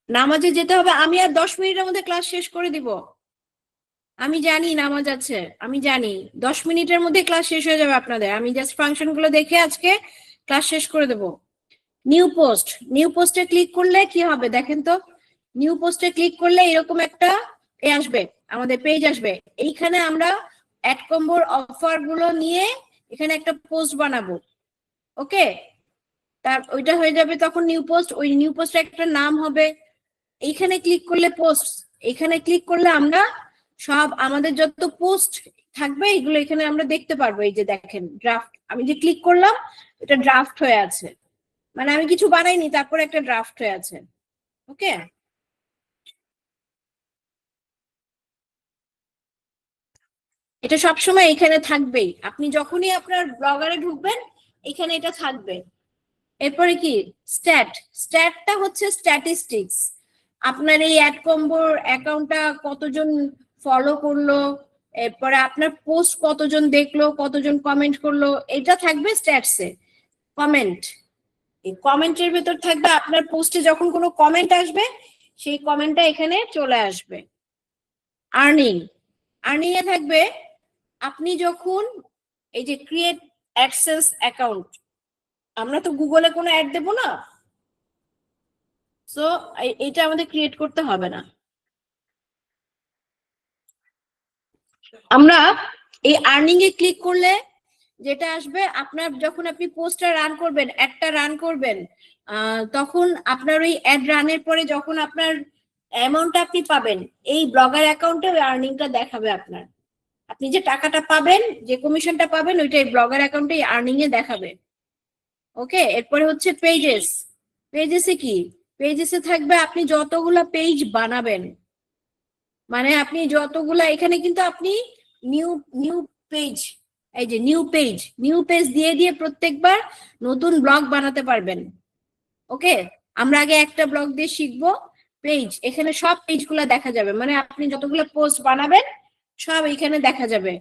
নামাজে যেতে হবে, আমি আর 10 মিনিটের মধ্যে ক্লাস শেষ করে দিব। আমি জানি নামাজ আছে, আমি জানি 10 মিনিটের মধ্যে ক্লাস শেষ হয়ে যাবে আপনাদের। আমি জাস্ট ফাংশন গুলো দেখে আজকে ক্লাস শেষ করে দেব। নিউ পোস্ট, নিউ পোস্টে ক্লিক করলে কি হবে দেখেন তো। নিউ পোস্টে ক্লিক করলে এরকম একটা আসবে, আমাদের পেজ আসবে। এইখানে আমরা অ্যাড কম্বোর অফার গুলো নিয়ে এখানে একটা পোস্ট বানাবো। ওকে, তার ওইটা হয়ে যাবে তখন নিউ পোস্ট। ওই নিউ পোস্টে একটা নাম হবে। এইখানে ক্লিক করলে পোস্ট, এখানে ক্লিক করলে আমরা সব আমাদের যত পোস্ট থাকবে এগুলো এখানে আমরা দেখতে পারবো। এই যে দেখেন ড্রাফট, আমি যে ক্লিক করলাম এটা ড্রাফট হয়ে আছে, মানে আমি কিছু বানাইনি, তারপরে একটা ড্রাফট হয়ে আছে। ওকে, এটা সবসময় এখানে থাকবেই। আপনি যখনই আপনার ব্লগারে ঢুকবেন এখানে এটা থাকবে। এরপরে কি স্ট্যাট, স্ট্যাটটা হচ্ছে স্ট্যাটিস্টিক্স। আপনার এই অ্যাড কম্বোর অ্যাকাউন্টটা কতজন ফলো করলো, এরপরে আপনার পোস্ট কতজন দেখলো, কতজন কমেন্ট করলো, এটা থাকবে স্ট্যাটসে। কমেন্ট, এই কমেন্টের ভেতর থাকবে আপনার পোস্টে যখন কোনো কমেন্ট আসবে সেই কমেন্টটা এখানে চলে আসবে। আর্নিং, আর্নিং এ থাকবে আপনি যখন এই যে ক্রিয়েট অ্যাডসেন্স অ্যাকাউন্ট, আমরা তো গুগলে কোনো অ্যাড দেবো না, সো এটা আমাদের ক্রিয়েট করতে হবে না। আমরা এই আর্নিং এ ক্লিক করলে যেটা আসবে, আপনার যখন আপনি পোস্টটা রান করবেন, অ্যাডটা রান করবেন, তখন আপনার ওই অ্যাড রানের পরে যখন আপনার অ্যামাউন্টটা আপনি পাবেন, এই ব্লগার অ্যাকাউন্টে ওই আর্নিংটা দেখাবে আপনার। আপনি যে টাকাটা পাবেন, যে কমিশনটা পাবেন, ওইটা এই ব্লগার অ্যাকাউন্টে আর্নিং এ দেখাবে। ওকে, এরপরে হচ্ছে পেজেস। পেজেসে কি, পেজেসে থাকবে আপনি যতগুলা পেজ বানাবেন, মানে আপনি যতগুলা, এখানে কিন্তু আপনি নিউ নিউ পেজ, এই যে নিউ পেজ, নিউ পেজ দিয়ে দিয়ে প্রত্যেকবার নতুন ব্লগ বানাতে পারবেন। ওকে, আমরা আগে একটা ব্লগ দিয়ে শিখবো। পেজ, এখানে সব পেজগুলো দেখা যাবে, মানে আপনি যতগুলো পোস্ট বানাবেন সব এখানে দেখা যাবে।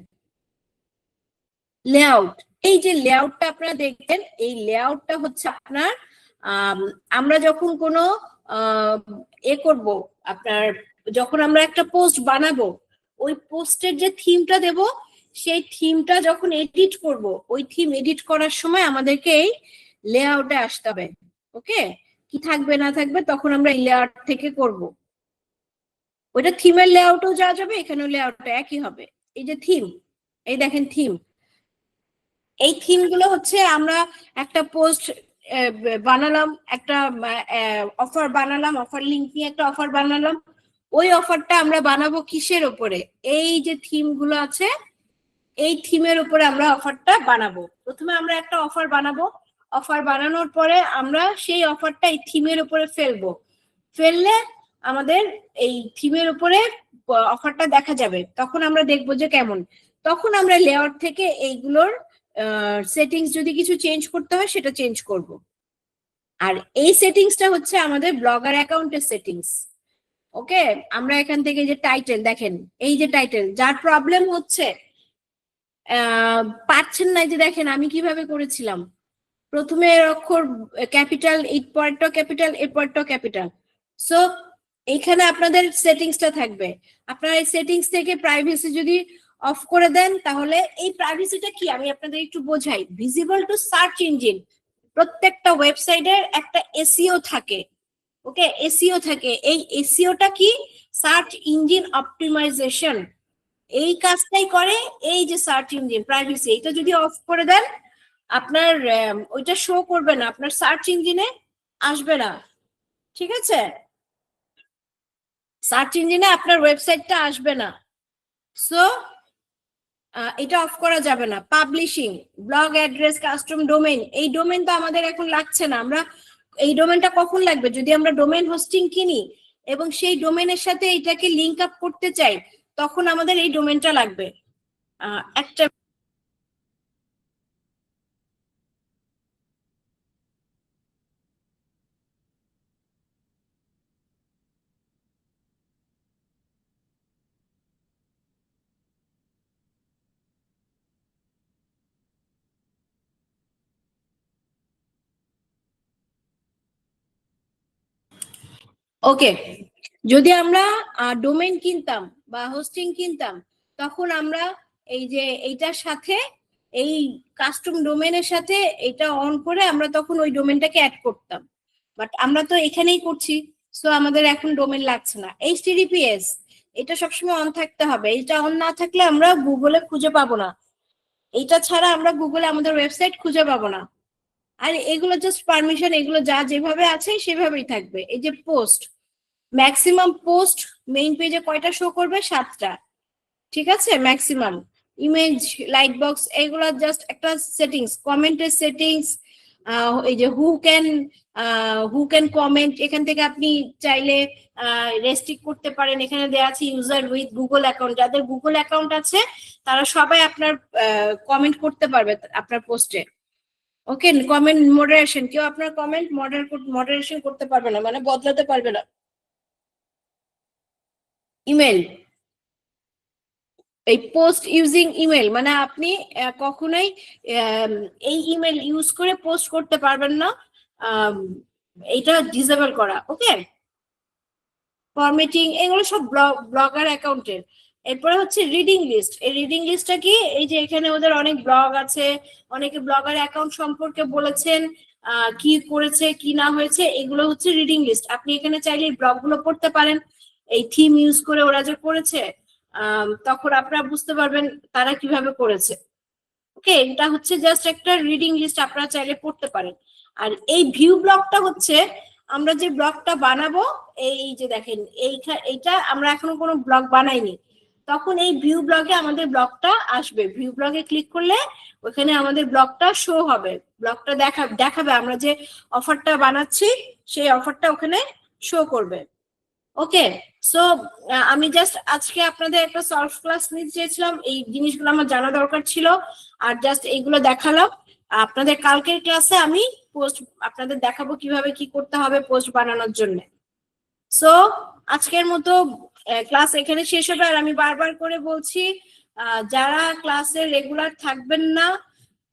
লেআউট, এই যে লেআউটটা আপনারা দেখবেন, এই লেআউটটা হচ্ছে আপনার আমরা যখন কোনো এ করব, আপনার যখন আমরা একটা পোস্ট বানাবো, ওই পোস্টের যে থিমটা দেব, সেই থিমটা যখন এডিট করব, ওই থিম এডিট করার সময় আমাদেরকে এই লেআউটে আসতে হবে। ওকে, কি থাকবে না থাকবে তখন আমরা এই লেআউট থেকে করব। ওইটা থিমের লেআউটও যাওয়া যাবে, এখানেও লেআউটটা একই হবে। এই যে থিম, এই দেখেন থিম, এই থিম গুলো হচ্ছে আমরা একটা পোস্ট বানালাম, একটা অফার বানালাম, অফার লিঙ্ক নিয়ে একটা অফার বানালাম, ওই অফারটা আমরা বানাবো কিসের উপরে, এই যে থিম গুলো আছে এই থিমের উপরে আমরা অফারটা বানাবো। প্রথমে আমরা একটা অফার বানাবো, অফার বানানোর পরে আমরা সেই অফারটা এই থিমের উপরে ফেলবো, ফেললে আমাদের এই থিমের উপরে অফারটা দেখা যাবে। তখন আমরা দেখবো যে কেমন, তখন আমরা লেআউট থেকে এইগুলোর সেটিংস যদি কিছু চেঞ্জ করতে হয় সেটা চেঞ্জ করব। আর এই সেটিংসটা হচ্ছে আমাদের ব্লগার অ্যাকাউন্টের সেটিংস। ওকে, আমরা এখান থেকে যে টাইটেল দেখেন, এই যে টাইটেল, যার প্রবলেম হচ্ছে পাচ্ছেন না, যে দেখেন আমি কিভাবে করেছিলাম, প্রথমে এর অক্ষর ক্যাপিটাল, এই পরেরটা ক্যাপিটাল, এর পরেরটা ক্যাপিটাল। সো এখানে আপনাদের সেটিংসটা থাকবে। আপনারা এই সেটিংস থেকে প্রাইভেসি যদি অফ করে দেন, তাহলে এই প্রাইভেসিটা কি আমি আপনাদের একটু বোঝাই। ভিজিবল টু সার্চ ইঞ্জিন, প্রত্যেকটা ওয়েবসাইটের একটা এসইও থাকে। ওকে, এসইও থাকে। এই এসইওটা কি, সার্চ ইঞ্জিন অপটিমাইজেশন, এই কাজটাই করে এই যে সার্চ ইঞ্জিন প্রাইভেসি। এটা যদি অফ করে দেন আপনার ওইটা শো করবে না, আপনার সার্চ ইঞ্জিনে আসবে না। ঠিক আছে, সার্চ ইঞ্জিনে আপনার ওয়েবসাইটটা আসবে না। সো এটা অফ করা যাবে না। Publishing, blog address, custom domain, এই ডোমেইন তো আমাদের এখন লাগছে না। আমরা এই ডোমেইনটা কখন লাগবে, যদি আমরা ডোমেইন হোস্টিং কিনি এবং সেই ডোমেইনের সাথে এটাকে লিংক আপ করতে চাই, তখন আমাদের এই ডোমেইনটা লাগবে। একটা ওকে, যদি আমরা ডোমেইন কিনতাম বা হোস্টিং কিনতাম, তখন আমরা এই যে এইটার সাথে এই কাস্টম ডোমেইনের সাথে এটা অন করে আমরা তখন ওই ডোমেইনটাকে অ্যাড করতাম, বাট আমরা তো এখানেই করছি, সো আমাদের এখন ডোমেইন লাগছে না। HTTPS এটা সবসময় অন থাকতে হবে, এটা অন না থাকলে আমরা গুগলে খুঁজে পাবো না, এটা ছাড়া আমরা গুগলে আমাদের ওয়েবসাইট খুঁজে পাবো না। আর এগুলো জাস্ট পারমিশন, এগুলো যা যেভাবে আছে সেভাবেই থাকবে। এই যে পোস্ট, ম্যাক্সিমাম পোস্ট মেইন পেজে কয়টা শো করবে? 7টা, ঠিক আছে ম্যাক্সিমাম। ইমেজ, লাইট বক্স, এগুলো জাস্ট একটা সেটিংস, কমেন্টের সেটিংস, এই যে হু ক্যান কমেন্ট, এখান থেকে আপনি চাইলে রেস্ট্রিক্ট করতে পারেন। এখানে দেওয়া আছে ইউজার উইথ গুগল অ্যাকাউন্ট, যাদের গুগল অ্যাকাউন্ট আছে তারা সবাই আপনার কমেন্ট করতে পারবে আপনার পোস্টে। ওকে, কমেন্ট মডারেশন, কেউ আপনার কমেন্ট মডারেশন করতে পারবে না, মানে বদলাতে পারবে না। ইমেল, এই পোস্ট ইউজিং ইমেল মানে আপনি কখনোই এই ইমেল ইউজ করে পোস্ট করতে পারবেন না, এটা ডিসেবল করা। ওকে, ফরম্যাটিং, এগুলো সব ব্লগার অ্যাকাউন্টের। এরপরে হচ্ছে রিডিং লিস্ট। এই রিডিং লিস্টটা কি? এই যে এখানে ওদের অনেক ব্লগ আছে, অনেকে ব্লগার অ্যাকাউন্ট সম্পর্কে বলেছেন, কি করেছে কি না হয়েছে, এগুলো হচ্ছে রিডিং লিস্ট। আপনি এখানে চাইলে ব্লগগুলো পড়তে পারেন, এই থিম ইউজ করে ওরা যে করেছে, তখন আপনারা বুঝতে পারবেন তারা কিভাবে করেছে। ওকে, এটা হচ্ছে জাস্ট একটা রিডিং লিস্ট, আপনারা চাইলে পড়তে পারেন। আর এই ভিউ ব্লগটা হচ্ছে আমরা যে ব্লগটা বানাবো, এই যে দেখেন এইটা আমরা এখনো কোনো ব্লগ বানাইনি, তখন এই ভিউ ব্লগে আমাদের ব্লগটা আসবে। ভিউ ব্লগে ক্লিক করলে ওখানে আমাদের ব্লগটা শো হবে, ব্লগটা দেখাবে আমরা যে অফারটা বানাচ্ছি সেই অফারটা ওখানে শো করবে। ওকে, সো আমি জাস্ট আজকে আপনাদের একটা সলভ ক্লাস নিতে চেয়েছিলাম, এই জিনিসগুলো আমার জানা দরকার ছিল, আর জাস্ট এইগুলো দেখালাম। আপনাদের কালকের ক্লাসে আমি পোস্ট আপনাদের দেখাবো কিভাবে কি করতে হবে পোস্ট বানানোর জন্য। সো আজকের মতো ক্লাস এখানে শেষ হবে। আর আমি বারবার করে বলছি, যারা ক্লাসে রেগুলার থাকবেন না,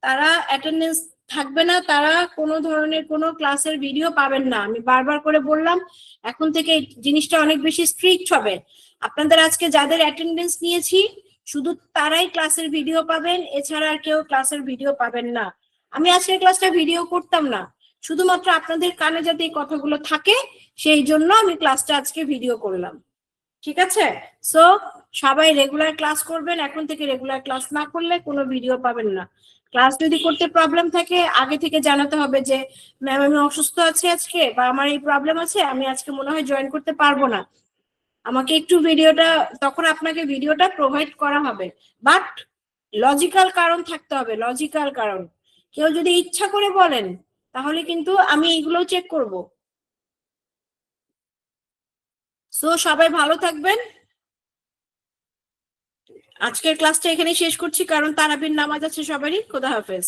তারা অ্যাটেন্ডেন্স থাকবে না, তারা কোনো ধরনের কোনো ক্লাসের ভিডিও পাবেন না। আমি বারবার করে বললাম, এখন থেকে এই জিনিসটা অনেক বেশি স্ট্রিক্ট হবে। আপনাদের আজকে যাদের অ্যাটেন্ডেন্স নিয়েছি শুধু তারাই ক্লাসের ভিডিও পাবেন, এছাড়া আর কেউ ক্লাসের ভিডিও পাবেন না। আমি আজকের ক্লাসটা ভিডিও করতাম না, শুধুমাত্র আপনাদের কানে যাতে এই কথাগুলো থাকে সেই জন্য আমি ক্লাসটা আজকে ভিডিও করলাম, ঠিক আছে? সো সবাই রেগুলার ক্লাস করবেন, এখন থেকে রেগুলার ক্লাস না করলে কোনো ভিডিও পাবেন না। ক্লাস যদি করতে প্রবলেম থাকে আগে থেকে জানাতে হবে যে ম্যাম আমি অসুস্থ আছি আজকে, বা আমার এই প্রবলেম আছে, আমি আজকে মনে হয় জয়েন করতে পারবো না, আমাকে একটু ভিডিওটা, তখন আপনাকে ভিডিওটা প্রোভাইড করা হবে। বাট লজিক্যাল কারণ থাকতে হবে, লজিক্যাল কারণ। কেউ যদি ইচ্ছা করে বলেন তাহলে কিন্তু আমি এইগুলো চেক করব। সো সবাই ভালো থাকবেন। আজকের ক্লাসটা এখানে শেষ করছি, কারণ তারাবির নামাজ আছে সবারই। খোদা হাফেজ।